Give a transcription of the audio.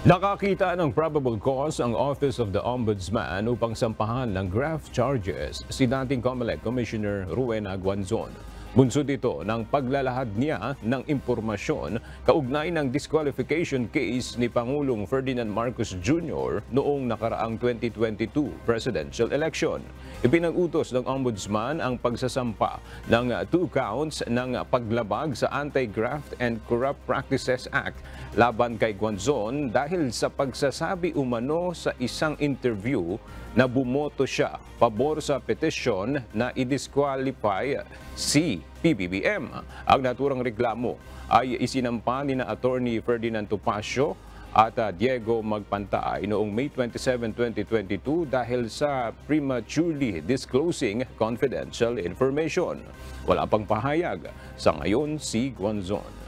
Nakakita ng probable cause ang Office of the Ombudsman upang sampahan ng graft charges si dating COMELEC Commissioner Rowena Guanzon. Bunsod ito ng paglalahad niya ng impormasyon kaugnay ng disqualification case ni Pangulong Ferdinand Marcos Jr. noong nakaraang 2022 presidential election. Ipinag-utos ng Ombudsman ang pagsasampa ng 2 counts ng paglabag sa Anti-Graft and Corrupt Practices Act laban kay Guanzon dahil sa pagsasabi umano sa isang interview na bumoto siya pabor sa petisyon na i-disqualify si PBBM. Ang naturang reklamo ay isinampa ni na Attorney Ferdinand Topacio at Diego Magpantay noong May 27, 2022 dahil sa prematurely disclosing confidential information. Wala pang pahayag sa ngayon si Guanzon.